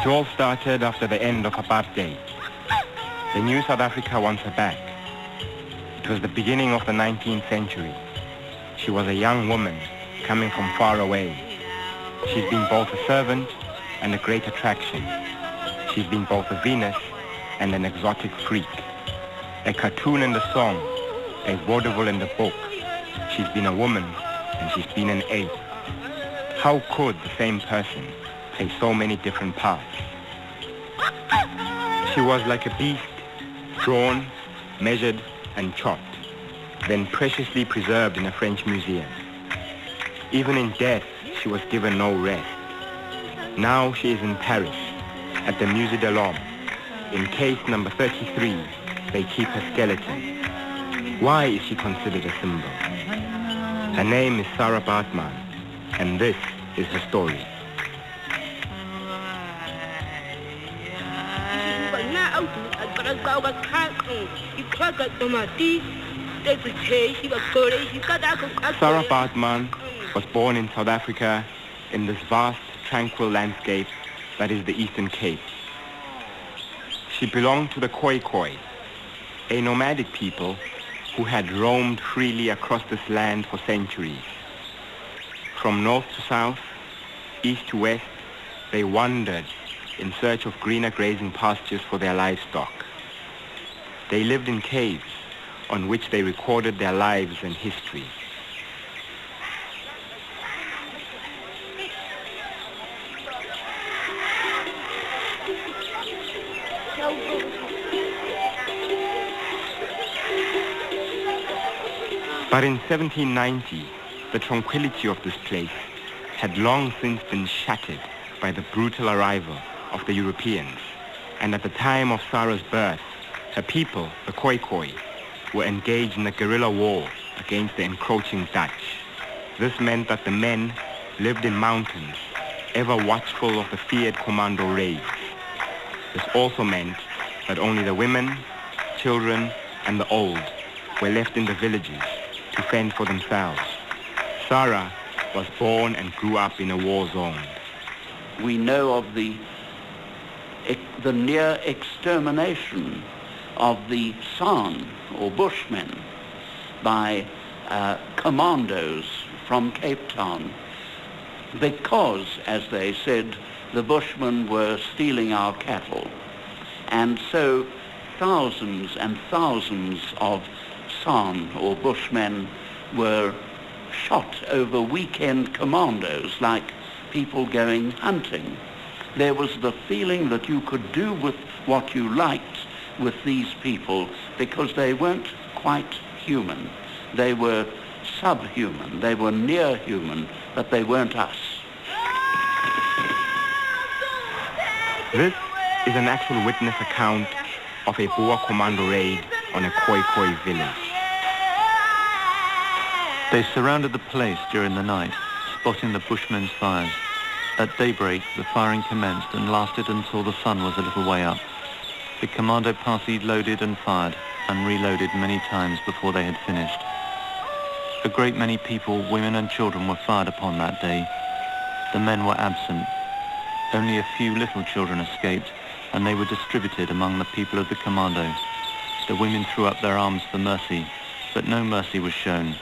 It all started after the end of apartheid. They knew South Africa wants her back. It was the beginning of the 19th century. She was a young woman coming from far away. She's been both a servant and a great attraction. She's been both a Venus and an exotic freak. A cartoon and a song, a vaudeville and a book. She's been a woman and she's been an ape. How could the same person play so many different parts? She was like a beast, drawn, measured and chopped, then preciously preserved in a French museum. Even in death, she was given no rest. Now she is in Paris, at the Musée de l'Homme. In case number 33, they keep her skeleton. Why is she considered a symbol? Her name is Sarah Baartman, and this is her story. Sarah Baartman was born in South Africa in this vast, tranquil landscape that is the Eastern Cape. She belonged to the Khokhoi, a nomadic people who had roamed freely across this land for centuries. From north to south, east to west, they wandered in search of greener grazing pastures for their livestock. They lived in caves on which they recorded their lives and history. But in 1790, the tranquility of this place had long since been shattered by the brutal arrival of the Europeans. And at the time of Sarah's birth, her people, the Khokhoi, were engaged in a guerrilla war against the encroaching Dutch. This meant that the men lived in mountains, ever watchful of the feared commando raids. This also meant that only the women, children, and the old were left in the villages to fend for themselves. Sarah was born and grew up in a war zone. We know of the near extermination of the San, or Bushmen, by commandos from Cape Town because, as they said, the Bushmen were stealing our cattle. And so thousands and thousands of San, or Bushmen, were shot over weekend commandos, like people going hunting. There was the feeling that you could do with what you liked with these people because they weren't quite human. They were subhuman, they were near human, but they weren't us. This is an actual witness account of a Boer commando raid on a Khokhoi village. They surrounded the place during the night, spotting the Bushmen's fires. At daybreak, the firing commenced and lasted until the sun was a little way up. The commando party loaded and fired and reloaded many times before they had finished. A great many people, women and children were fired upon that day. The men were absent. Only a few little children escaped, and they were distributed among the people of the commando. The women threw up their arms for mercy, but no mercy was shown.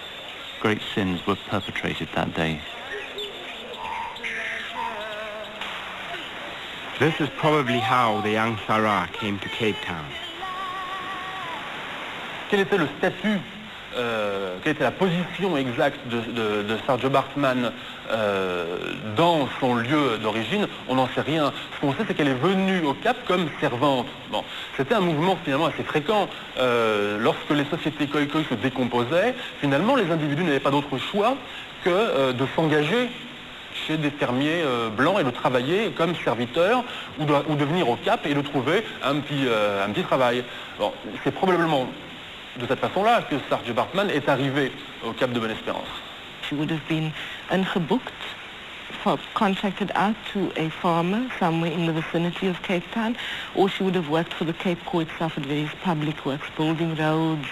Great sins were perpetrated that day. This is probably how the young Sarah came to Cape Town. Quel était le statut, quelle était la position exacte de Sarah Baartman dans son lieu d'origine? On n'en sait rien. Ce qu'on sait, c'est qu'elle est venue au Cap comme servante. Bon, c'était un mouvement finalement assez fréquent. Lorsque les sociétés Khoikhoi se décomposaient, finalement, les individus n'avaient pas d'autre choix que de s'engager chez des fermiers blancs et de travailler comme serviteur ou de venir au Cap et de trouver un petit travail. Bon, c'est probablement de cette façon-là que Sarah Baartman est arrivée au Cap de Bonne-Espérance. She would have been ingeboekt, contracted out to a farmer somewhere in the vicinity of Cape Town, or she would have worked for the Cape Corps itself at various public works, building roads,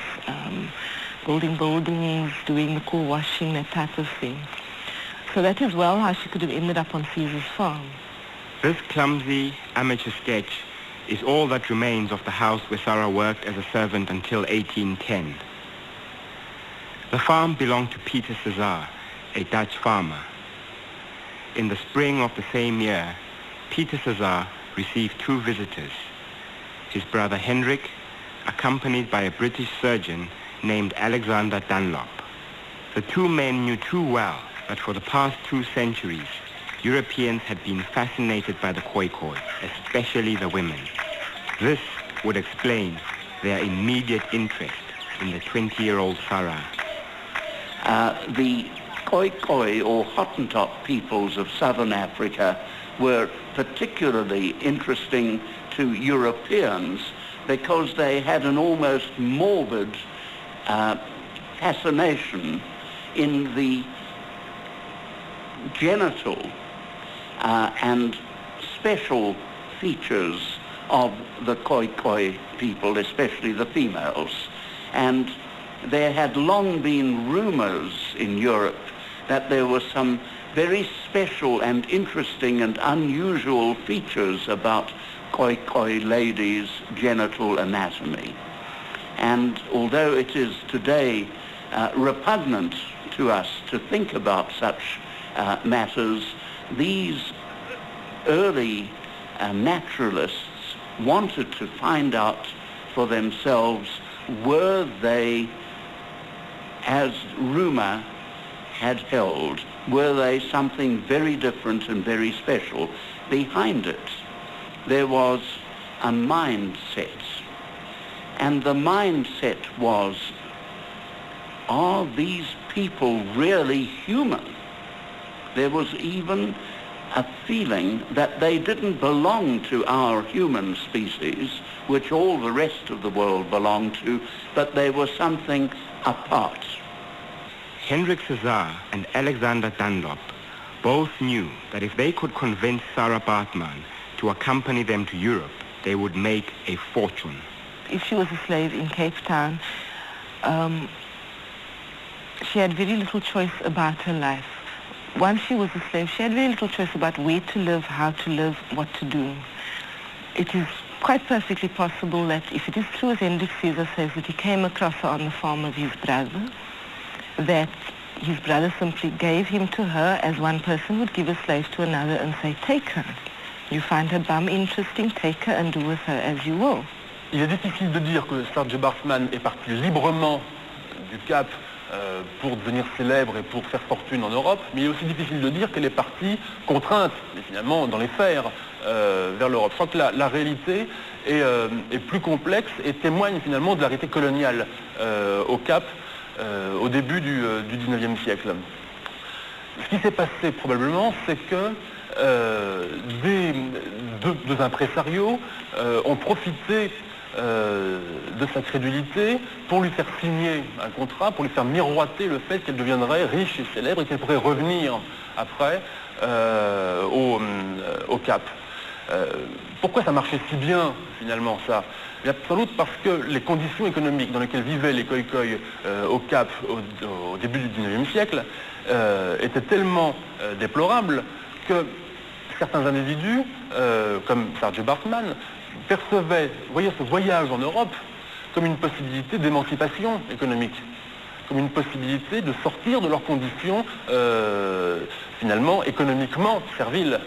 building buildings, doing the core washing, that type of thing. So that is well how she could have ended up on Caesar's farm. This clumsy amateur sketch is all that remains of the house where Sarah worked as a servant until 1810. The farm belonged to Peter Cesar, a Dutch farmer. In the spring of the same year, Peter Cesar received two visitors, his brother Hendrik, accompanied by a British surgeon named Alexander Dunlop. The two men knew too well that for the past 2 centuries, Europeans had been fascinated by the Khokhoi, especially the women. This would explain their immediate interest in the 20-year-old Sarah. The Khokhoi, or Hottentot peoples of southern Africa, were particularly interesting to Europeans because they had an almost morbid fascination in the genital and special features of the Khokhoi people, especially the females. And there had long been rumors in Europe that there were some very special and interesting and unusual features about Khokhoi ladies' genital anatomy. And although it is today repugnant to us to think about such matters, these early naturalists wanted to find out for themselves, were they, as rumor had held, were they something very different and very special? Behind it, there was a mindset. And the mindset was, are these people really human? There was even a feeling that they didn't belong to our human species, which all the rest of the world belonged to, but they were something apart. Hendrik Cesar and Alexander Dunlop both knew that if they could convince Sarah Baartman to accompany them to Europe, they would make a fortune. If she was a slave in Cape Town, she had very little choice about her life. Once she was a slave, she had very little choice about where to live, how to live, what to do. It is quite perfectly possible that if it is true, as Hendrik Cesar says, that he came across her on the farm of his brother, that his brother simply gave him to her as one person would give a slave to another and say, take her. You find her bum interesting, take her and do with her as you will. Il est difficile de dire que Sarah Baartman est partie librement du Cap pour devenir célèbre et pour faire fortune en Europe, mais il est aussi difficile de dire qu'elle est partie contrainte, mais finalement dans les fers, vers l'Europe. Je crois que la réalité est plus complexe et témoigne finalement de la réalité coloniale au Cap au début du 19e siècle. Ce qui s'est passé probablement, c'est que deux impresarios ont profité de sa crédulité pour lui faire signer un contrat, pour lui faire miroiter le fait qu'elle deviendrait riche et célèbre et qu'elle pourrait revenir après au Cap. Pourquoi ça marchait si bien finalement ça? Sans doute parce que les conditions économiques dans lesquelles vivaient les Khokhoi au Cap au début du 19e siècle étaient tellement déplorables que certains individus, comme Sarah Baartman, percevaient, voyaient ce voyage en Europe comme une possibilité d'émancipation économique, comme une possibilité de sortir de leurs conditions finalement économiquement serviles.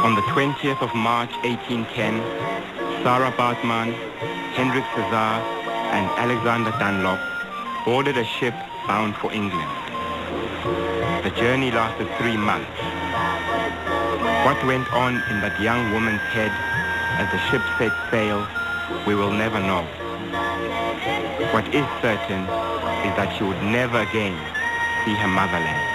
On the 20th of March 1810, Sarah Baartman, Hendrik Cesar, and Alexander Dunlop boarded a ship bound for England. The journey lasted 3 months. What went on in that young woman's head as the ship set sail, we will never know. What is certain is that she would never again see her motherland.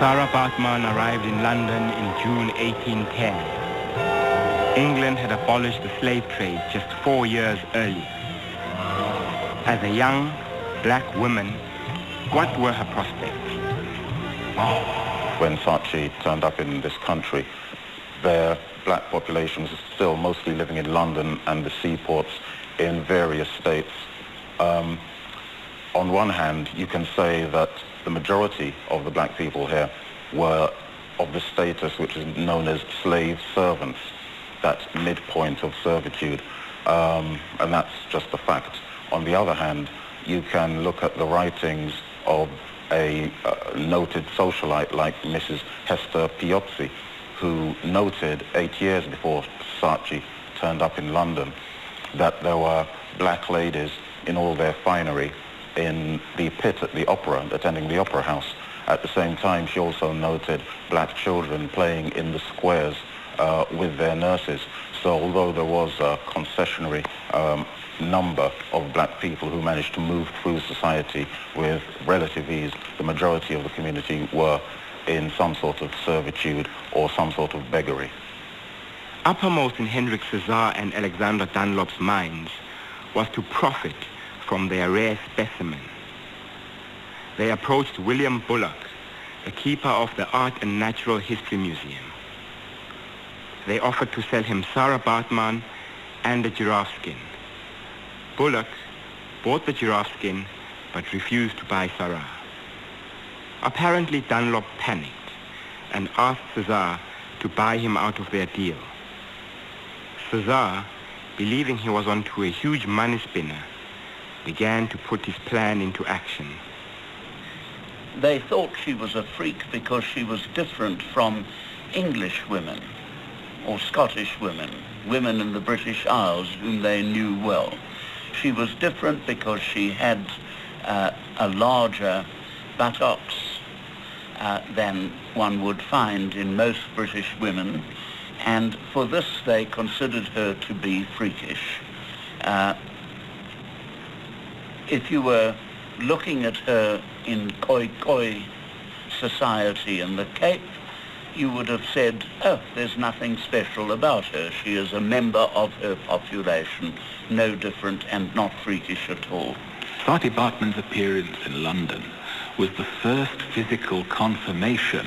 Sarah Baartman arrived in London in June 1810. England had abolished the slave trade just 4 years earlier. As a young black woman, what were her prospects? When Saatchi turned up in this country, their black population was still mostly living in London and the seaports in various states. On one hand, you can say that the majority of the black people here were of the status which is known as slave servants, that midpoint of servitude, and that's just a fact. On the other hand, you can look at the writings of a noted socialite like Mrs. Hester Piozzi, who noted 8 years before Saatchi turned up in London that there were black ladies in all their finery in the pit at the opera, attending the opera house. At the same time, she also noted black children playing in the squares with their nurses. So although there was a concessionary number of black people who managed to move through society with relative ease, the majority of the community were in some sort of servitude or some sort of beggary. Uppermost in Hendrik Cesar and Alexander Dunlop's minds was to profit from their rare specimen. They approached William Bullock, the keeper of the Art and Natural History Museum. They offered to sell him Sarah Baartman and a giraffe skin. Bullock bought the giraffe skin but refused to buy Sarah. Apparently Dunlop panicked and asked Cesar to buy him out of their deal. Cesar, believing he was onto a huge money spinner, began to put his plan into action. They thought she was a freak because she was different from English women or Scottish women, women in the British Isles whom they knew well. She was different because she had a larger buttocks than one would find in most British women, and for this they considered her to be freakish. If you were looking at her in Khokhoi society in the Cape, you would have said, oh, there's nothing special about her. She is a member of her population, no different and not freakish at all. Sarah Baartman's appearance in London was the first physical confirmation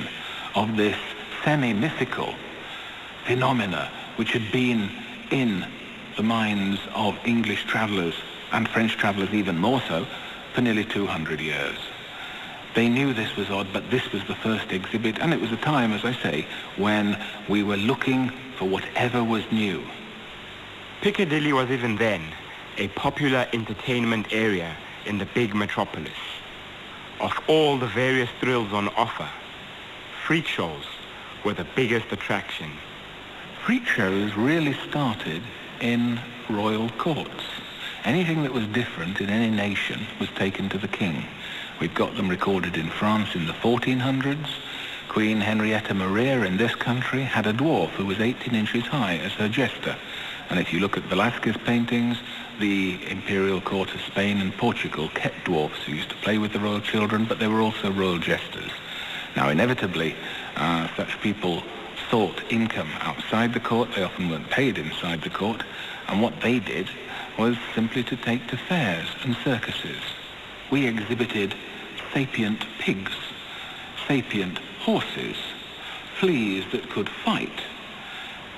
of this semi-mythical phenomena which had been in the minds of English travellers and French travellers even more so for nearly 200 years. They knew this was odd, but this was the first exhibit, and it was a time, as I say, when we were looking for whatever was new. Piccadilly was even then a popular entertainment area in the big metropolis. Of all the various thrills on offer, freak shows were the biggest attraction. Freak shows really started in royal courts. Anything that was different in any nation was taken to the king. We've got them recorded in France in the 1400s. Queen Henrietta Maria in this country had a dwarf who was 18 inches high as her jester. And if you look at Velázquez paintings, the imperial court of Spain and Portugal kept dwarfs who used to play with the royal children, but they were also royal jesters. Now, inevitably, such people sought income outside the court. They often weren't paid inside the court. And what they did was simply to take to fairs and circuses. We exhibited sapient pigs, sapient horses, fleas that could fight,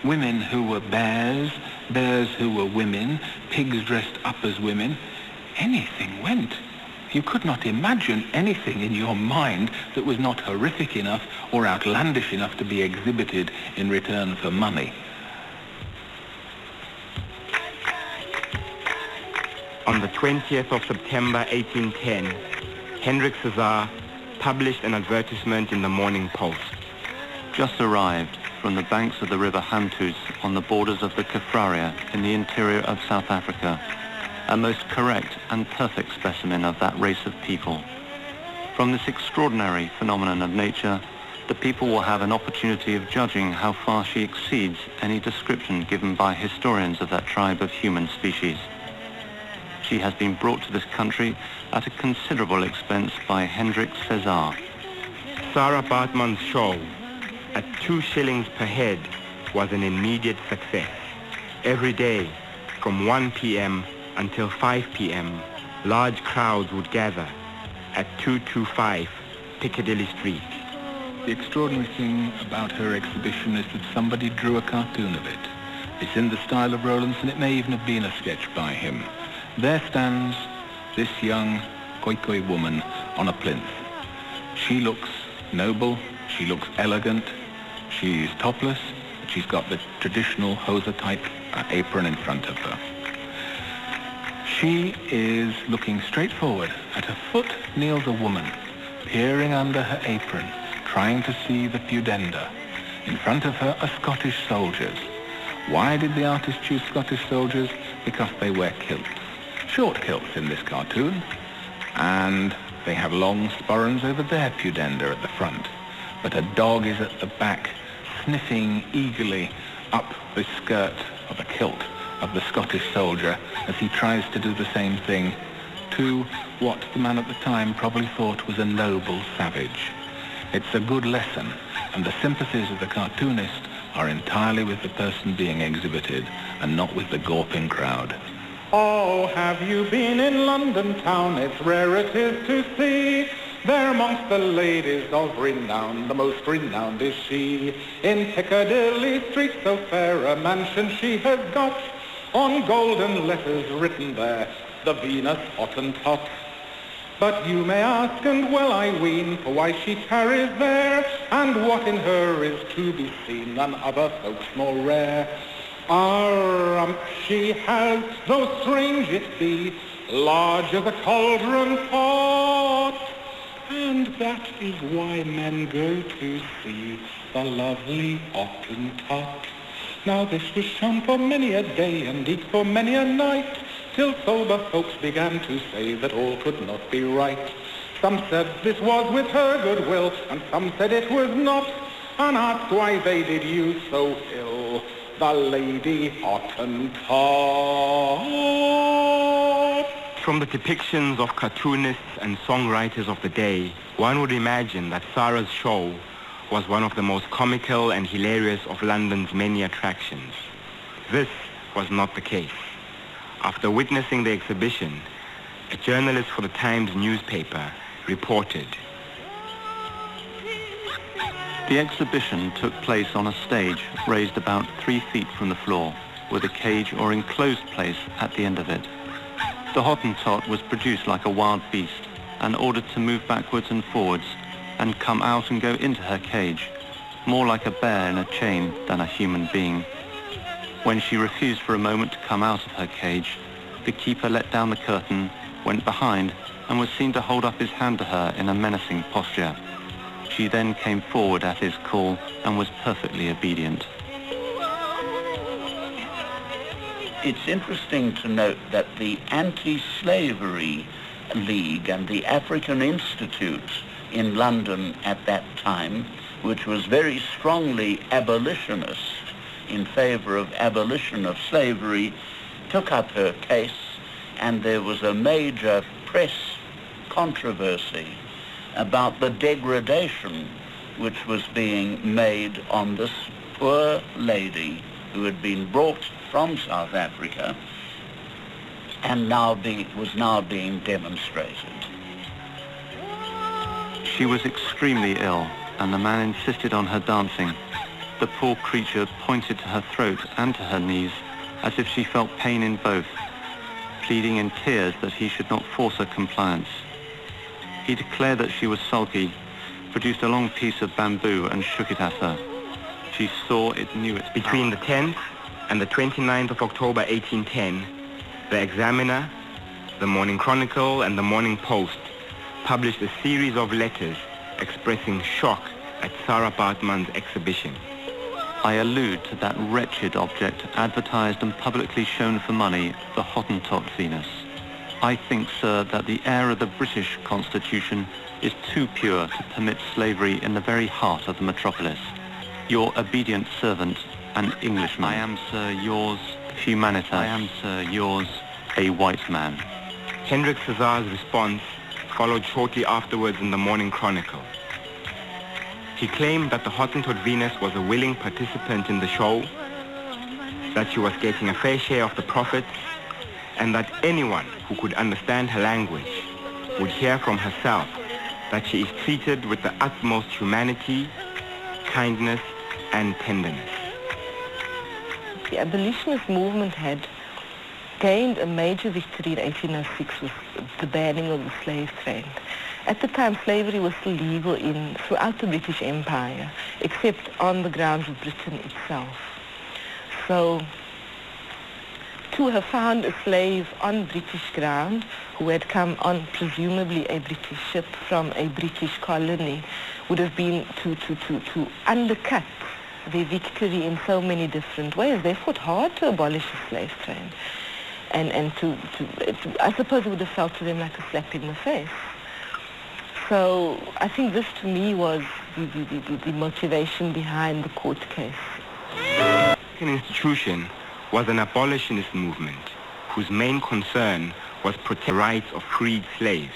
women who were bears, bears who were women, pigs dressed up as women. Anything went. You could not imagine anything in your mind that was not horrific enough or outlandish enough to be exhibited in return for money. On the 20th of September 1810, Hendrik Cesar published an advertisement in the Morning Post. Just arrived from the banks of the river Hantus on the borders of the Khokhoi in the interior of South Africa, a most correct and perfect specimen of that race of people. From this extraordinary phenomenon of nature, the people will have an opportunity of judging how far she exceeds any description given by historians of that tribe of human species. She has been brought to this country at a considerable expense by Hendrik Cesar. Sarah Baartman's show, at 2 shillings per head, was an immediate success. Every day, from 1 p.m. until 5 p.m., large crowds would gather at 225 Piccadilly Street. The extraordinary thing about her exhibition is that somebody drew a cartoon of it. It's in the style of Rowlandson. It may even have been a sketch by him. There stands this young Khokhoi woman on a plinth. She looks noble, she looks elegant, she's topless, she's got the traditional hose-type apron in front of her. She is looking straight forward. At her foot kneels a woman, peering under her apron, trying to see the pudenda. In front of her are Scottish soldiers. Why did the artist choose Scottish soldiers? Because they wear kilts. Short kilts in this cartoon. And they have long sporrans over their pudenda at the front. But a dog is at the back, sniffing eagerly up the skirt of a kilt of the Scottish soldier as he tries to do the same thing to what the man at the time probably thought was a noble savage. It's a good lesson, and the sympathies of the cartoonist are entirely with the person being exhibited and not with the gawping crowd. Oh, have you been in London town? It's rare it is to see. There amongst the ladies of renown, the most renowned is she. In Piccadilly Street so fair a mansion she has got, on golden letters written there, the Venus Hottentot. But you may ask, and well I ween, for why she tarries there, and what in her is to be seen than other folks more rare. She has, though strange it be, large as a cauldron pot, and that is why men go to see the lovely Hottentot. Now this was shown for many a day, and eke for many a night, till sober folks began to say that all could not be right. Some said this was with her good will, and some said it was not, and asked why they did use so ill the Lady Hottentot. From the depictions of cartoonists and songwriters of the day, one would imagine that Sarah's show was one of the most comical and hilarious of London's many attractions. This was not the case. After witnessing the exhibition, a journalist for the Times newspaper reported, "The exhibition took place on a stage raised about 3 feet from the floor, with a cage or enclosed place at the end of it. The Hottentot was produced like a wild beast and ordered to move backwards and forwards and come out and go into her cage, more like a bear in a chain than a human being. When she refused for a moment to come out of her cage, the keeper let down the curtain, went behind, and was seen to hold up his hand to her in a menacing posture. She then came forward at his call and was perfectly obedient." It's interesting to note that the Anti-Slavery League and the African Institute in London at that time, which was very strongly abolitionist in favor of abolition of slavery, took up her case, and there was a major press controversy about the degradation which was being made on this poor lady who had been brought from South Africa and was now being demonstrated. She was extremely ill, and the man insisted on her dancing. The poor creature pointed to her throat and to her knees, as if she felt pain in both, pleading in tears that he should not force her compliance. He declared that she was sulky, produced a long piece of bamboo and shook it at her. She saw it, knew it. Between the 10th and the 29th of October 1810, the Examiner, the Morning Chronicle, and the Morning Post published a series of letters expressing shock at Sarah Baartman's exhibition. "I allude to that wretched object advertised and publicly shown for money, the Hottentot Venus. I think, sir, that the air of the British Constitution is too pure to permit slavery in the very heart of the metropolis. Your obedient servant, an Englishman. I am, sir, yours, Humanitas. I am, sir, yours, a white man." Hendrik Cesar's response followed shortly afterwards in the Morning Chronicle. He claimed that the Hottentot Venus was a willing participant in the show, that she was getting a fair share of the profits, and that anyone who could understand her language would hear from herself that she is treated with the utmost humanity, kindness, and tenderness. The abolitionist movement had gained a major victory in 1806 with the banning of the slave trade. At the time, slavery was still legal throughout the British Empire, except on the grounds of Britain itself. So, to have found a slave on British ground who had come on presumably a British ship from a British colony would have been to undercut their victory in so many different ways. They fought hard to abolish the slave trade. And I suppose it would have felt to them like a slap in the face. So I think this to me was the motivation behind the court case. The institution was an abolitionist movement whose main concern was protecting the rights of freed slaves.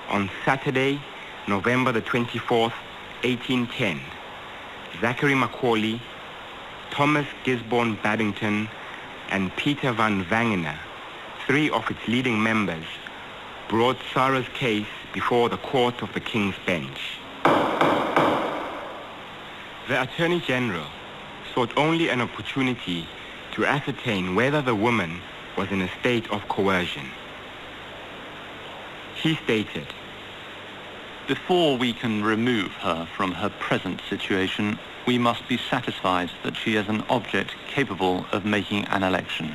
On Saturday, November the 24th, 1810, Zachary Macaulay, Thomas Gisborne Babington, and Peter van Wangener, three of its leading members, brought Sarah's case before the court of the King's Bench. The Attorney General sought only an opportunity to ascertain whether the woman was in a state of coercion. He stated, "Before we can remove her from her present situation, we must be satisfied that she is an object capable of making an election."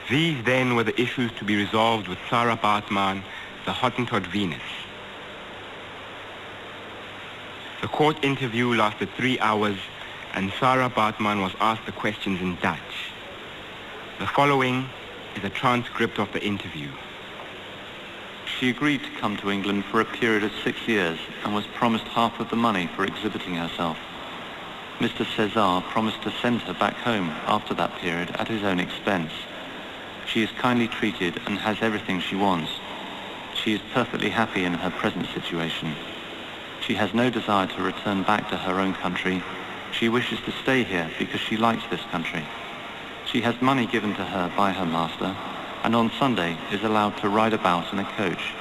These then were the issues to be resolved with Sarah Baartman, the Hottentot Venus. The court interview lasted 3 hours, and Sarah Baartman was asked the questions in Dutch. The following is a transcript of the interview. She agreed to come to England for a period of 6 years and was promised half of the money for exhibiting herself. Mr. Cesar promised to send her back home after that period at his own expense. She is kindly treated and has everything she wants. She is perfectly happy in her present situation. She has no desire to return back to her own country. She wishes to stay here because she likes this country. She has money given to her by her master, and on Sunday is allowed to ride about in a coach.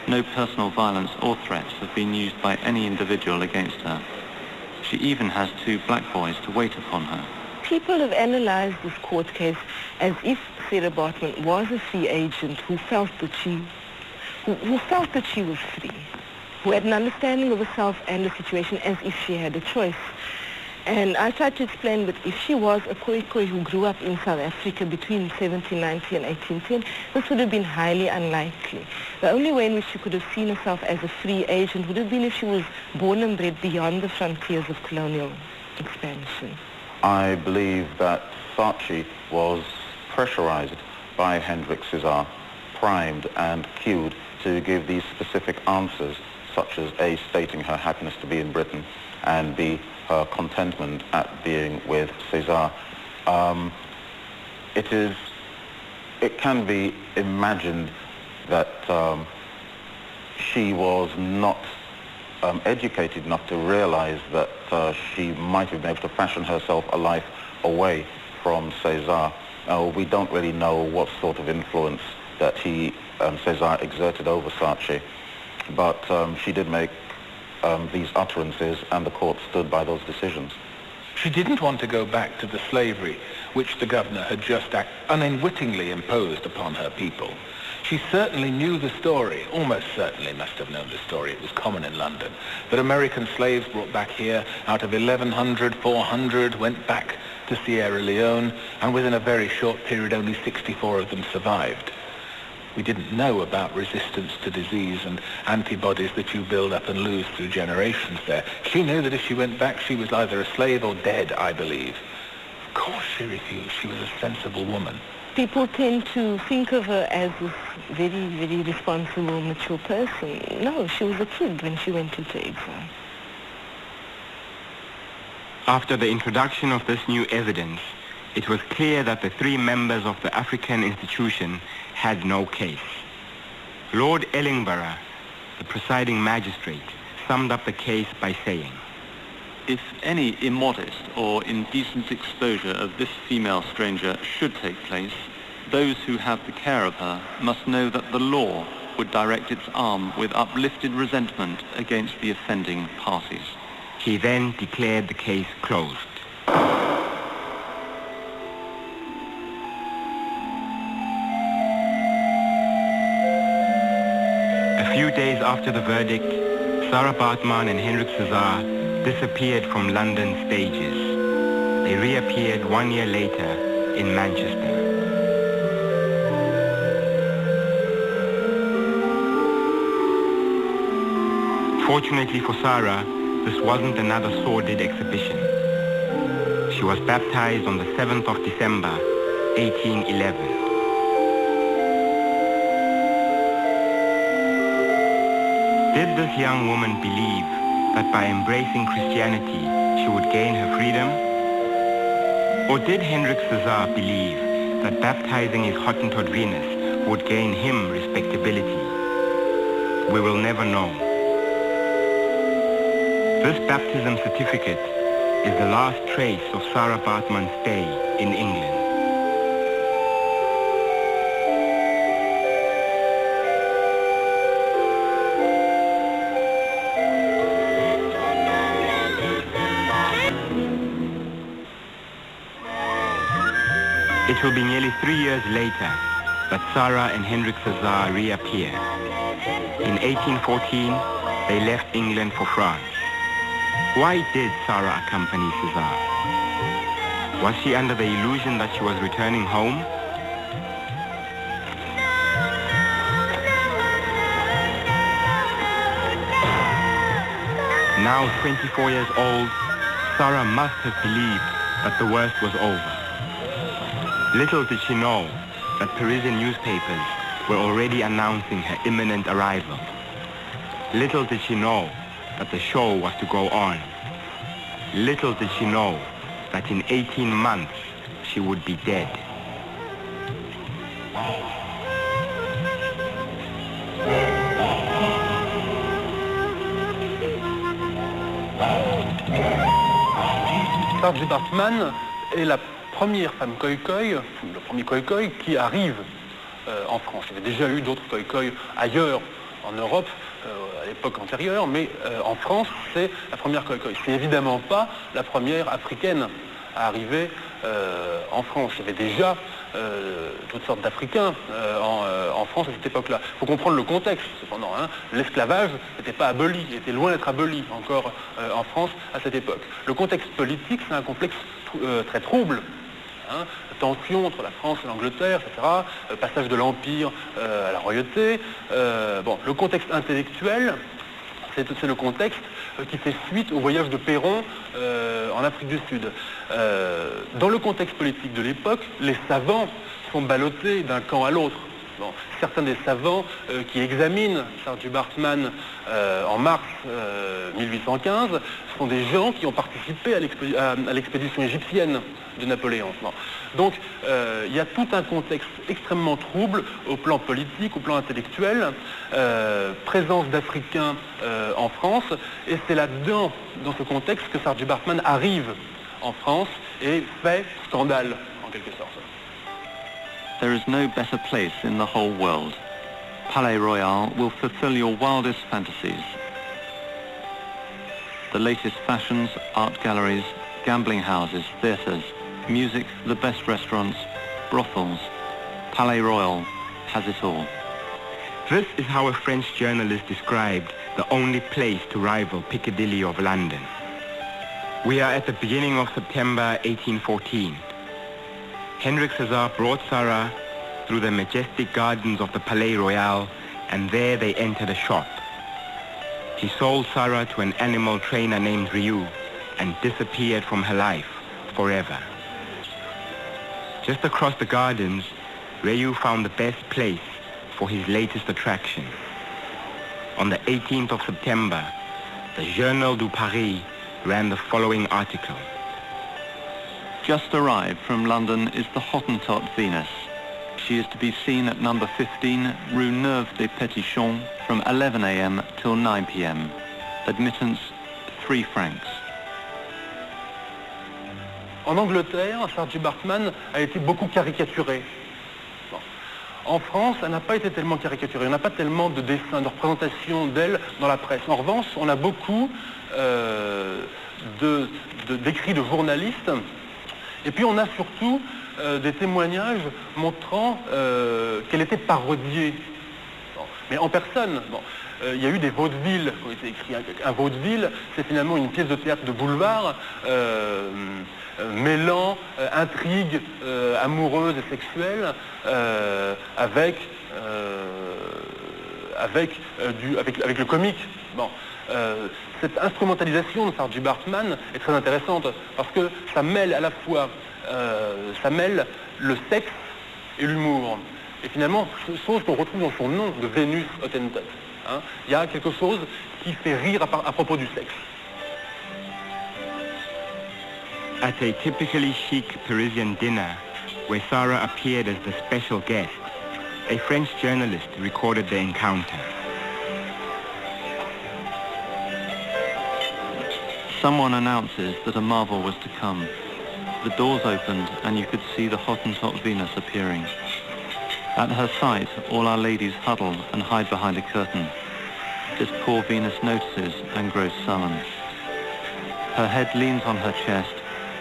No personal violence or threats have been used by any individual against her. She even has 2 black boys to wait upon her. People have analyzed this court case as if Sarah Baartman was a free agent who felt that she was free, who had an understanding of herself and the situation as if she had a choice. And I tried to explain that if she was a Khokhoi who grew up in South Africa between 1790 and 1810, this would have been highly unlikely. The only way in which she could have seen herself as a free agent would have been if she was born and bred beyond the frontiers of colonial expansion. I believe that Saatchi was pressurized by Hendrik Cesar, primed and cued to give these specific answers, such as A, stating her happiness to be in Britain, and B, her contentment at being with Cesar. It can be imagined that she was not educated enough to realize that she might have been able to fashion herself a life away from Cesar. We don't really know what sort of influence that Cesar exerted over Saatchi, but she did make these utterances, and the court stood by those decisions. She didn't want to go back to the slavery which the governor had just unwittingly imposed upon her people. She certainly knew the story, almost certainly must have known the story, it was common in London, that American slaves brought back here, out of 1,100, 400 went back to Sierra Leone, and within a very short period only 64 of them survived. We didn't know about resistance to disease and antibodies that you build up and lose through generations there. She knew that if she went back, she was either a slave or dead, I believe. Of course she refused. She was a sensible woman. People tend to think of her as this very, very responsible, mature person. No, she was a kid when she went into exile. After the introduction of this new evidence, it was clear that the 3 members of the African institution had no case. Lord Ellenborough the presiding magistrate, summed up the case by saying, "If any immodest or indecent exposure of this female stranger should take place, those who have the care of her must know that the law would direct its arm with uplifted resentment against the offending parties." He then declared the case closed. A few days after the verdict, Sarah Baartman and Hendrik Cesar disappeared from London stages. They reappeared 1 year later in Manchester. Fortunately for Sarah, this wasn't another sordid exhibition. She was baptized on the 7th of December, 1811. Did this young woman believe that by embracing Christianity, she would gain her freedom? Or did Hendrik Cesar believe that baptizing his Hottentot Venus would gain him respectability? We will never know. This baptism certificate is the last trace of Sarah Baartman's stay in England. It will be nearly 3 years later that Sarah and Hendrik Cesar reappear. In 1814, they left England for France. Why did Sarah accompany Cesar? Was she under the illusion that she was returning home? Now 24 years old, Sarah must have believed that the worst was over. Little did she know that Parisian newspapers were already announcing her imminent arrival. Little did she know that the show was to go on. Little did she know that in 18 months she would be dead. Sarah Baartman est la première femme Khokhoi, le premier Khokhoi qui arrive en France. Il y avait déjà eu d'autres Khokhoi ailleurs en Europe à l'époque antérieure, mais en France, c'est la première Khokhoi. C'est évidemment pas la première africaine à arriver en France. Il y avait déjà toutes sortes d'Africains en France à cette époque-là. Il faut comprendre le contexte, cependant. Hein. L'esclavage n'était pas aboli, il était loin d'être aboli encore en France à cette époque. Le contexte politique, c'est un complexe très trouble. Hein, tension entre la France et l'Angleterre, etc., passage de l'Empire à la royauté. Bon, le contexte intellectuel, c'est le contexte qui fait suite au voyage de Perron en Afrique du Sud. Dans le contexte politique de l'époque, les savants sont ballottés d'un camp à l'autre. Bon, certains des savants qui examinent Sarah Baartman en mars 1815 sont des gens qui ont participé à l'expédition égyptienne de Napoléon. Bon. Donc il y a tout un contexte extrêmement trouble au plan politique, au plan intellectuel, présence d'Africains en France, et c'est là-dedans, dans ce contexte, que Sarah Baartman arrive en France et fait scandale, en quelque sorte. There is no better place in the whole world. Palais Royal will fulfill your wildest fantasies. The latest fashions, art galleries, gambling houses, theatres, music, the best restaurants, brothels. Palais Royal has it all. This is how a French journalist described the only place to rival Piccadilly of London. We are at the beginning of September 1814. Hendrik Cesar brought Sarah through the majestic gardens of the Palais Royal, and there they entered a shop. He sold Sarah to an animal trainer named Ryu and disappeared from her life forever. Just across the gardens, Ryu found the best place for his latest attraction. On the 18th of September, the Journal du Paris ran the following article. Just arrived from London is the Hottentot Venus. She is to be seen at number 15, Rue Neuve des Petits Champs, from 11 a.m. till 9 p.m. Admittance 3 francs. En Angleterre, Sarah Baartman a été beaucoup caricaturée. Bon. En France, elle n'a pas été tellement caricaturée. On n'a pas tellement de dessins, de représentations d'elle dans la presse. En revanche, on a beaucoup d'écrits de journalistes. Et puis on a surtout des témoignages montrant qu'elle était parodiée. Bon. Mais en personne. Bon. Il y a eu des vaudevilles qui ont été écrits. Un vaudeville, c'est finalement une pièce de théâtre de boulevard mêlant intrigues amoureuses et sexuelles avec le comique. Bon. Cette instrumentalisation de Sarah Baartman est très intéressante parce que ça mêle à la fois le sexe et l'humour. Et finalement, chose qu'on retrouve dans son nom de Vénus Hottentot. Hein, il y a quelque chose qui fait rire à propos du sexe. At a typically chic Parisian dinner, where Sarah appeared as the special guest, a French journalist recorded the encounter. Someone announces that a marvel was to come. The doors opened and you could see the Hottentot Venus appearing. At her sight, all our ladies huddle and hide behind a curtain. This poor Venus notices and grows sullen. Her head leans on her chest,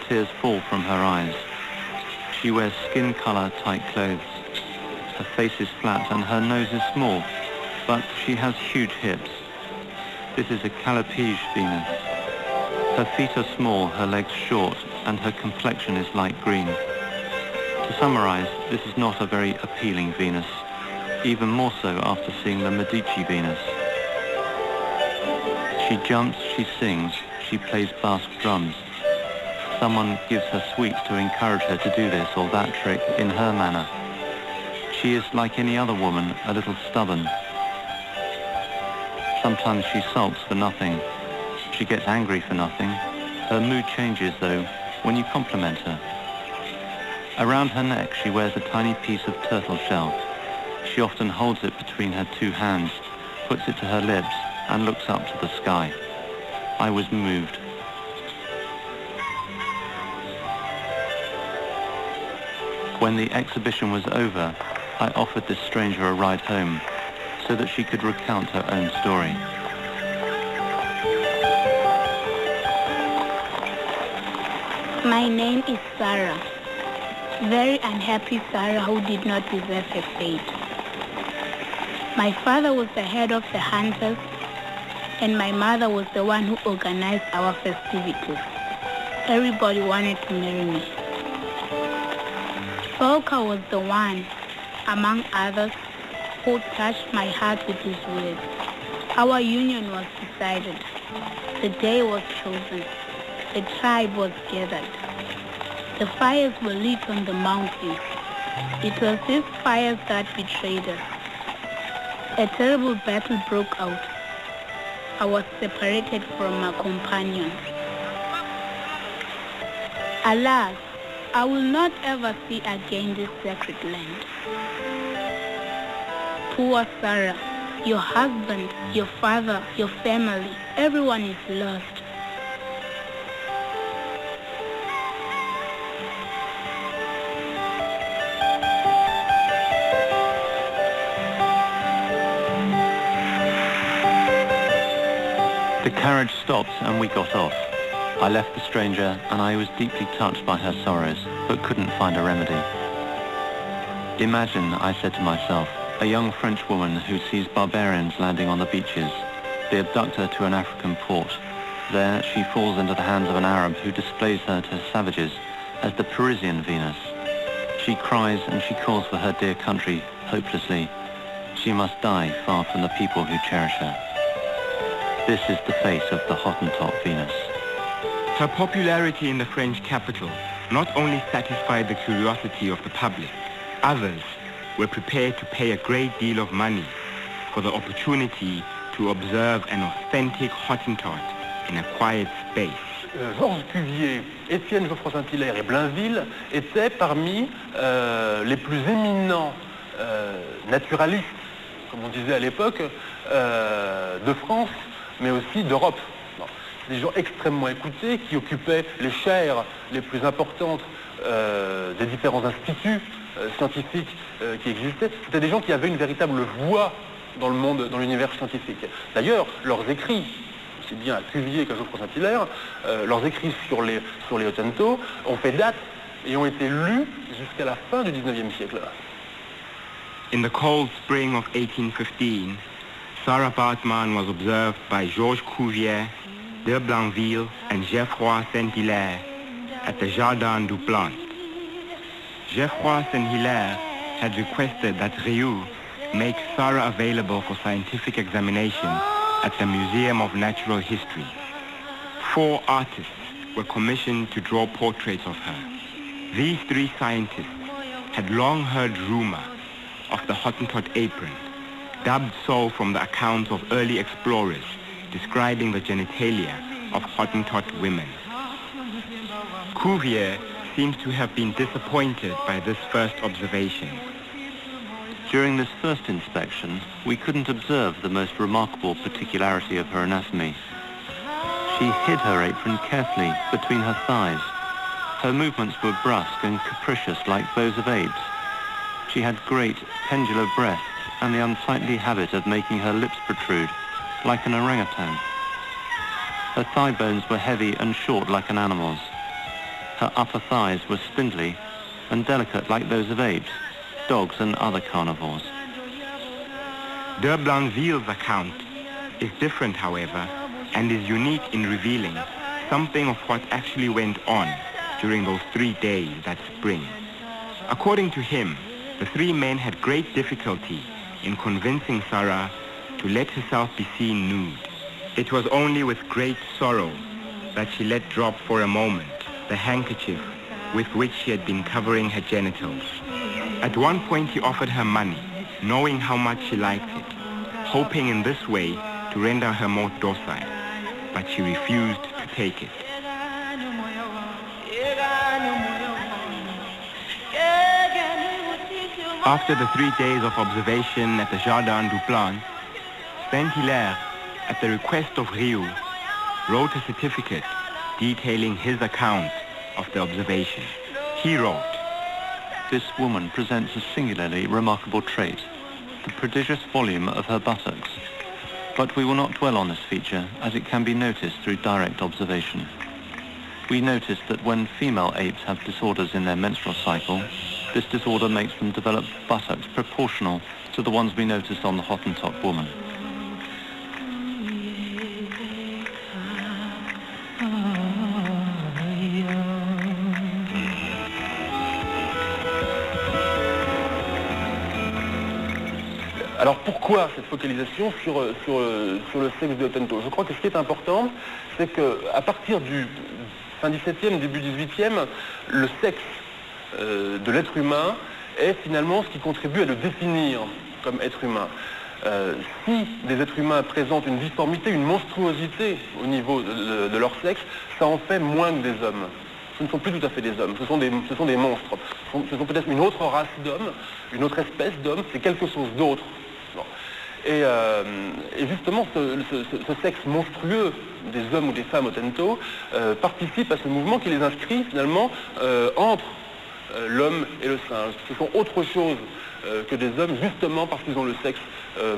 tears fall from her eyes. She wears skin color tight clothes. Her face is flat and her nose is small, but she has huge hips. This is a Calipige Venus. Her feet are small, her legs short, and her complexion is light green. To summarize, this is not a very appealing Venus, even more so after seeing the Medici Venus. She jumps, she sings, she plays Basque drums. Someone gives her sweets to encourage her to do this or that trick in her manner. She is like any other woman, a little stubborn. Sometimes she sulks for nothing. She gets angry for nothing. Her mood changes, though, when you compliment her. Around her neck she wears a tiny piece of turtle shell. She often holds it between her two hands, puts it to her lips, and looks up to the sky. I was moved. When the exhibition was over, I offered this stranger a ride home, so that she could recount her own story. My name is Sarah. Very unhappy Sarah who did not deserve her fate. My father was the head of the hunters, and my mother was the one who organized our festivities. Everybody wanted to marry me. Volker was the one, among others, who touched my heart with his words. Our union was decided. The day was chosen. The tribe was gathered. The fires were lit on the mountains. It was these fires that betrayed us. A terrible battle broke out. I was separated from my companions. Alas, I will not ever see again this sacred land. Poor Sarah, your husband, your father, your family, everyone is lost. The carriage stopped and we got off. I left the stranger and I was deeply touched by her sorrows, but couldn't find a remedy. Imagine, I said to myself, a young French woman who sees barbarians landing on the beaches. They abduct her to an African port. There she falls into the hands of an Arab who displays her to savages as the Parisian Venus. She cries and she calls for her dear country, hopelessly. She must die far from the people who cherish her. This is the face of the Hottentot Venus. Her popularity in the French capital not only satisfied the curiosity of the public, others were prepared to pay a great deal of money for the opportunity to observe an authentic Hottentot in a quiet space. Georges Cuvier, Étienne Geoffroy Saint-Hilaire et Blainville étaient parmi les plus éminents naturalistes, comme on disait à l'époque, de France, mais aussi d'Europe. Des gens extrêmement écoutés qui occupaient les chaires les plus importantes des différents instituts scientifiques qui existaient. C'était des gens qui avaient une véritable voix dans le monde, dans l'univers scientifique. D'ailleurs, leurs écrits, aussi bien à Cuvier qu'à Geoffroy Saint-Hilaire, leurs écrits sur les Hottentots ont fait date et ont été lus jusqu'à la fin du 19e siècle. In the cold spring of 1815, Sarah Baartman was observed by Georges Cuvier, de Blainville and Geoffroy Saint-Hilaire at the Jardin du Plant. Geoffroy Saint-Hilaire had requested that Riou make Sarah available for scientific examination at the Museum of Natural History. 4 artists were commissioned to draw portraits of her. These 3 scientists had long heard rumor of the Hottentot apron, dubbed so from the accounts of early explorers describing the genitalia of Hottentot women. Cuvier seems to have been disappointed by this first observation. During this first inspection, we couldn't observe the most remarkable particularity of her anatomy. She hid her apron carefully between her thighs. Her movements were brusque and capricious like those of apes. She had great pendular breasts and the unsightly habit of making her lips protrude, like an orangutan. Her thigh bones were heavy and short like an animal's. Her upper thighs were spindly and delicate like those of apes, dogs and other carnivores. De Blainville's account is different, however, and is unique in revealing something of what actually went on during those 3 days that spring. According to him, the 3 men had great difficulty in convincing Sarah to let herself be seen nude. It was only with great sorrow that she let drop for a moment the handkerchief with which she had been covering her genitals. At one point he offered her money, knowing how much she liked it, hoping in this way to render her more docile, but she refused to take it. After the 3 days of observation at the Jardin du Plant, Saint-Hilaire, at the request of Riou, wrote a certificate detailing his account of the observation. He wrote, "This woman presents a singularly remarkable trait, the prodigious volume of her buttocks. But we will not dwell on this feature, as it can be noticed through direct observation. We noticed that when female apes have disorders in their menstrual cycle, this disorder makes them develop buttocks proportional to the ones we noticed on the Hottentot woman. Alors pourquoi cette focalisation sur le sexe des Hottentots? Je crois que ce qui est important, c'est qu'à partir du fin 17e, début 18e, le sexe de l'être humain est finalement ce qui contribue à le définir comme être humain. Si des êtres humains présentent une difformité, une monstruosité au niveau de leur sexe, ça en fait moins que des hommes. Ce ne sont plus tout à fait des hommes, ce sont des monstres. Ce sont peut-être une autre race d'hommes, une autre espèce d'hommes, c'est quelque chose d'autre. Bon. Et justement, ce sexe monstrueux des hommes ou des femmes Hottentots participe à ce mouvement qui les inscrit finalement entre l'homme et le singe. Ce sont autre chose que des hommes, justement parce qu'ils ont le sexe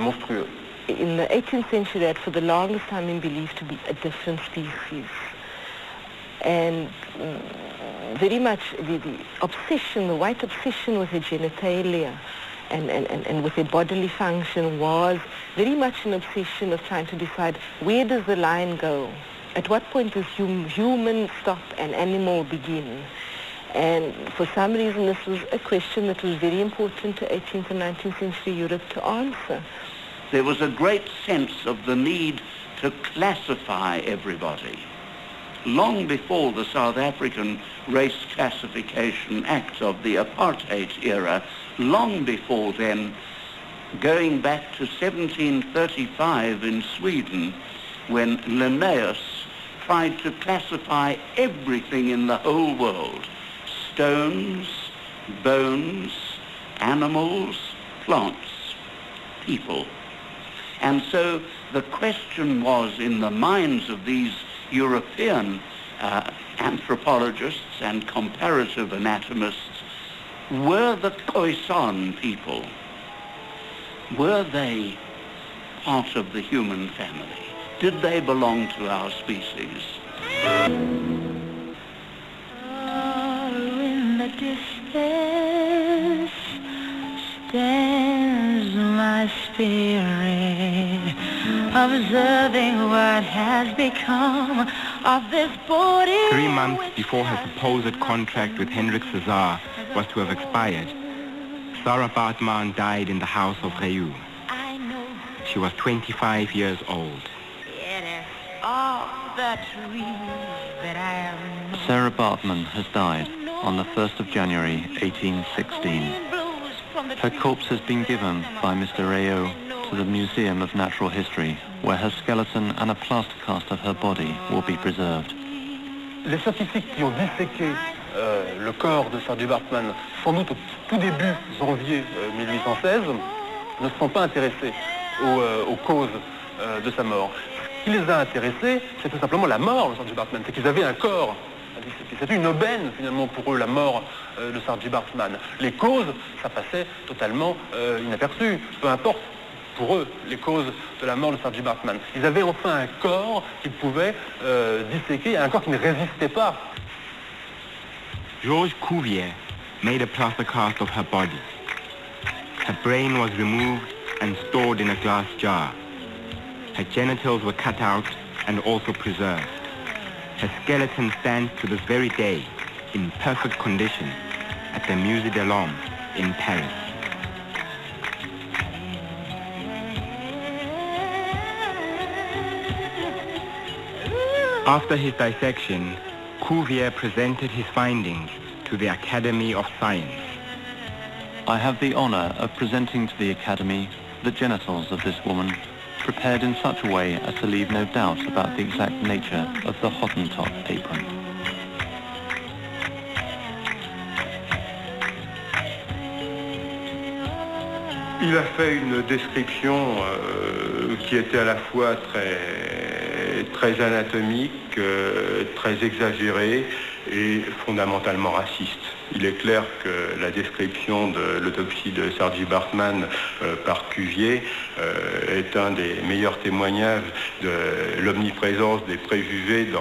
monstrueux. In the 18th century, that for the longest time been believed to be a different species. And very much the obsession, the white obsession with the genitalia and with their bodily function was very much an obsession of trying to decide where does the line go? At what point does human stop and animal begin? And for some reason this was a question that was very important to 18th and 19th century Europe to answer. There was a great sense of the need to classify everybody. Long before the South African Race Classification Act of the Apartheid era, long before then, going back to 1735 in Sweden, when Linnaeus tried to classify everything in the whole world, stones, bones, animals, plants, people. And so the question was in the minds of these European anthropologists and comparative anatomists, were the Khoisan people, were they part of the human family? Did they belong to our species? In the distance stands my spirit, observing what has become of this body. 3 months before her supposed contract with Hendrik Cesar was to have expired, Sarah Baartman died in the house of Reu. She was 25 years old. Sarah Baartman has died on the 1st of January 1816. Her corpse has been given by Mr. Reu to the Museum of Natural History, where her skeleton and a plaster cast of her body will be preserved. Les scientifiques qui ont disséqué le corps de Sarah Baartman, sans doute au tout début janvier 1816, ne se sont pas intéressés aux causes de sa mort. Ce qui les a intéressés, c'est tout simplement la mort de Sarah Baartman. C'est qu'ils avaient un corps. C'était une aubaine finalement pour eux, la mort de Sarah Baartman. Les causes, ça passait totalement inaperçu. Peu importe pour eux les causes de la mort de Sarah Baartman. Ils avaient enfin un corps qu'ils pouvaient disséquer, un corps qui ne résistait pas. Georges Cuvier made a plaster cast of her body. Her brain was removed and stored in a glass jar. Her genitals were cut out and also preserved. Her skeleton stands to this very day in perfect condition at the Musée de l'Homme in Paris. After his dissection, Cuvier presented his findings to the Academy of Science. I have the honor of presenting to the Academy the genitals of this woman, prepared in such a way as to leave no doubt about the exact nature of the Hottentot apron. Il a fait une description qui était à la fois très anatomique, très exagérée et fondamentalement raciste. Il est clair que la description de l'autopsie de Sarah Baartman par Cuvier est un des meilleurs témoignages de l'omniprésence des préjugés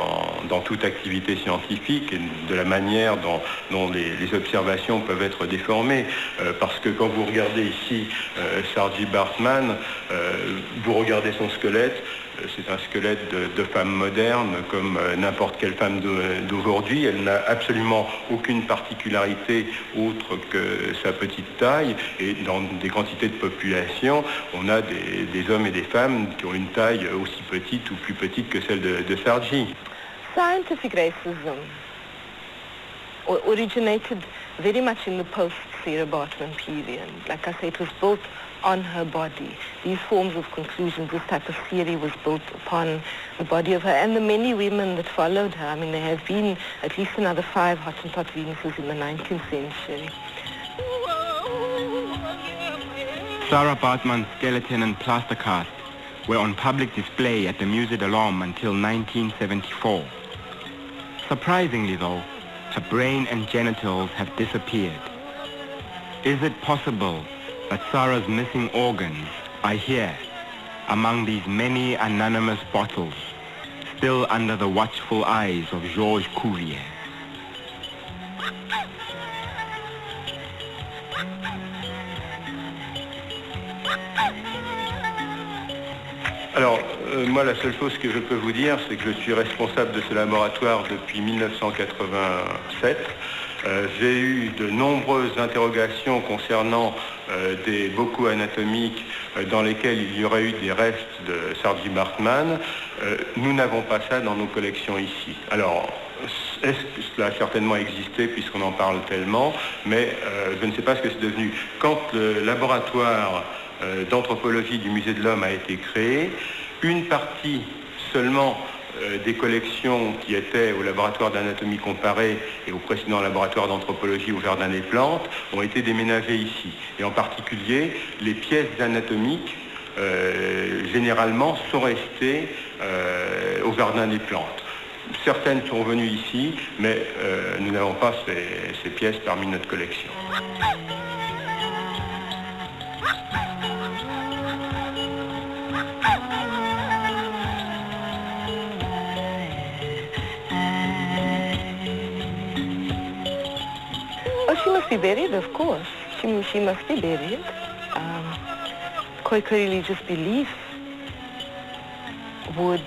dans toute activité scientifique et de la manière dont les observations peuvent être déformées. Parce que quand vous regardez ici Sarah Baartman, vous regardez son squelette, c'est un squelette de femme moderne comme n'importe quelle femme d'aujourd'hui. Elle n'a absolument aucune particularité autre que sa petite taille. Et dans des quantités de population, on a des hommes et des femmes qui ont une taille aussi petite ou plus petite que celle de Sarji. Scientific racism originated very much in the post-Sarah Baartman period. Like I say, it was built on her body. These forms of conclusions, this type of theory was built upon the body of her and the many women that followed her. I mean, there have been at least another 5 Hottentot Venuses in the 19th century. Sarah Baartman's skeleton and plaster cast were on public display at the Musée de l'Homme until 1974. Surprisingly though, her brain and genitals have disappeared. Is it possible that Sarah's missing organs are here, among these many anonymous bottles, still under the watchful eyes of Georges Cuvier? Alors, moi, la seule chose que je peux vous dire, c'est que je suis responsable de ce laboratoire depuis 1987. J'ai eu de nombreuses interrogations concernant des bocaux anatomiques dans lesquels il y aurait eu des restes de Sarah Baartman. Nous n'avons pas ça dans nos collections ici. Alors, cela a certainement existé puisqu'on en parle tellement, mais je ne sais pas ce que c'est devenu. Quand le laboratoire d'anthropologie du Musée de l'Homme a été créé, une partie seulement des collections qui étaient au laboratoire d'anatomie comparée et au précédent laboratoire d'anthropologie au Jardin des Plantes ont été déménagées ici. Et en particulier, les pièces anatomiques généralement, sont restées au Jardin des Plantes. Certaines sont venues ici, mais nous n'avons pas ces pièces parmi notre collection. Oh, she must be buried, of course. She must be buried. Khokhoi religious belief would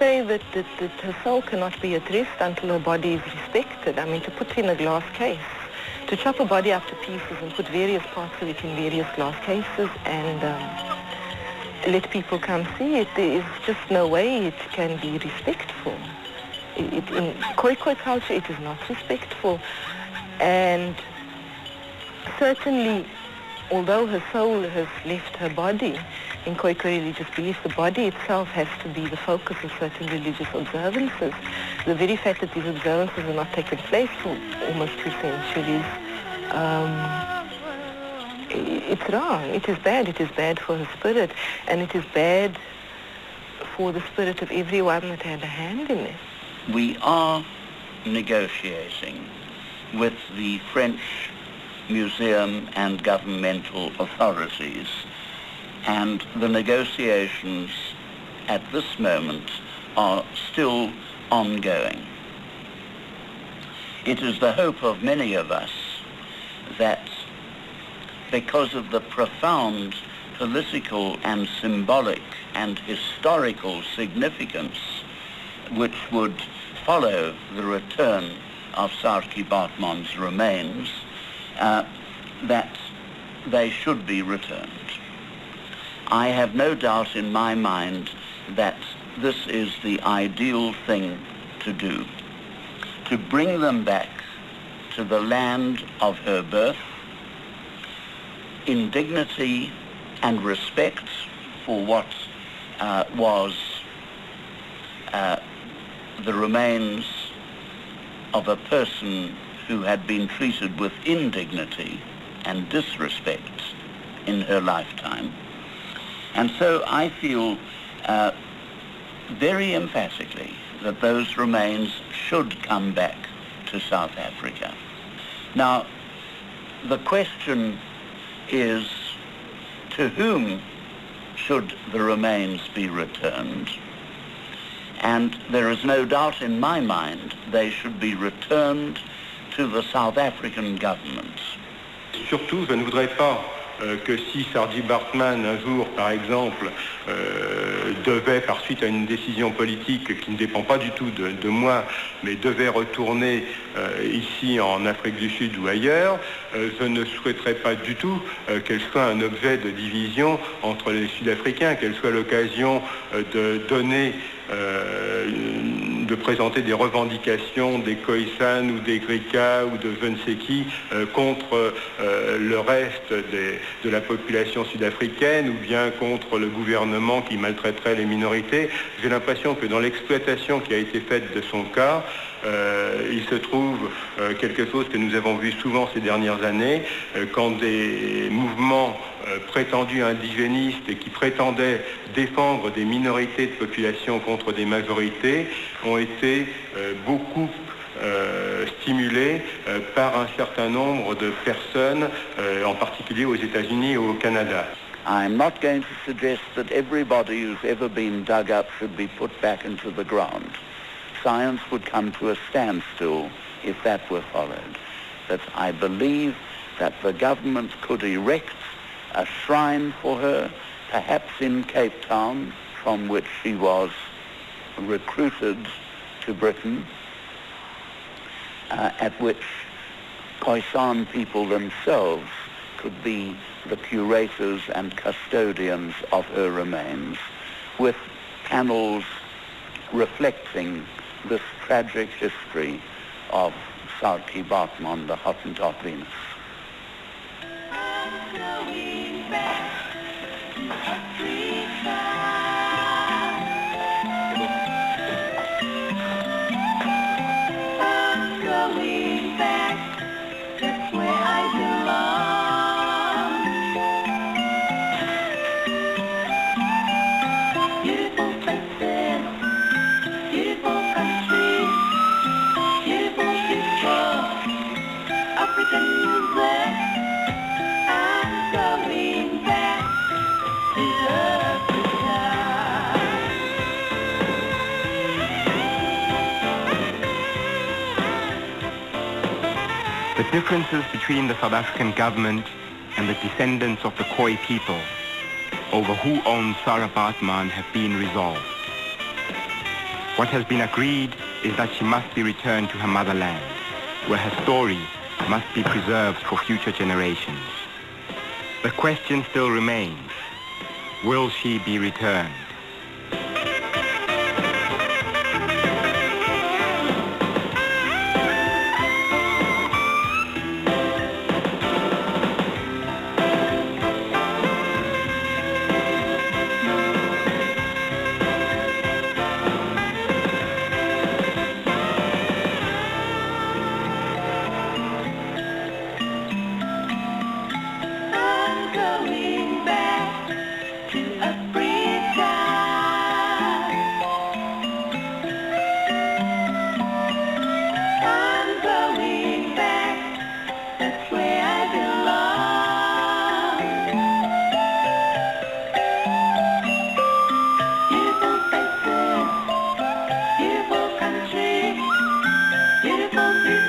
say that her soul cannot be at rest until her body is respected. I mean, to put her in a glass case, to chop a body up to pieces and put various parts of it in various glass cases and let people come see it, there is just no way it can be respectful. In Khokhoi culture, it is not respectful. And certainly, although her soul has left her body, in Khokhoi religious belief, the body itself has to be the focus of certain religious observances. The very fact that these observances have not taken place for almost 2 centuries, it's wrong. It is bad. It is bad for her spirit, and it is bad for the spirit of everyone that had a hand in it. We are negotiating with the French museum and governmental authorities, and the negotiations at this moment are still ongoing. It is the hope of many of us that because of the profound political and symbolic and historical significance which would follow the return of Sarah Baartman's remains, that they should be returned. I have no doubt in my mind that this is the ideal thing to do, to bring them back to the land of her birth in dignity and respect for what was the remains of a person who had been treated with indignity and disrespect in her lifetime. And so I feel very emphatically that those remains should come back to South Africa. Now, the question is, to whom should the remains be returned? And there is no doubt in my mind they should be returned to the South African government. Surtout, je ne voudrais pas que si Sarah Baartman, un jour, par exemple, devait, par suite à une décision politique qui ne dépend pas du tout de moi, mais devait retourner ici en Afrique du Sud ou ailleurs, je ne souhaiterais pas du tout qu'elle soit un objet de division entre les Sud-Africains, qu'elle soit l'occasion de donner, de présenter des revendications des Khoisan ou des Griqua ou de je ne sais qui contre le reste de la population sud-africaine ou bien contre le gouvernement qui maltraiterait les minorités. J'ai l'impression que dans l'exploitation qui a été faite de son cas, il se trouve quelque chose que nous avons vu souvent ces dernières années, quand des mouvements prétendus indigénistes et qui prétendaient défendre des minorités de population contre des majorités ont été beaucoup stimulés par un certain nombre de personnes, en particulier aux États-Unis et au Canada. I'm not going to suggest that everybody who's ever been dug up should be put back into the ground. Science would come to a standstill if that were followed. But I believe that the government could erect a shrine for her, perhaps in Cape Town, from which she was recruited to Britain, at which Khoisan people themselves could be the curators and custodians of her remains, with panels reflecting this tragic history of Sarah Baartman, the Hottentot Venus. The differences between the South African government and the descendants of the Khoi people over who owns Sarah Baartman have been resolved. What has been agreed is that she must be returned to her motherland, where her story must be preserved for future generations. The question still remains, will she be returned? Beautiful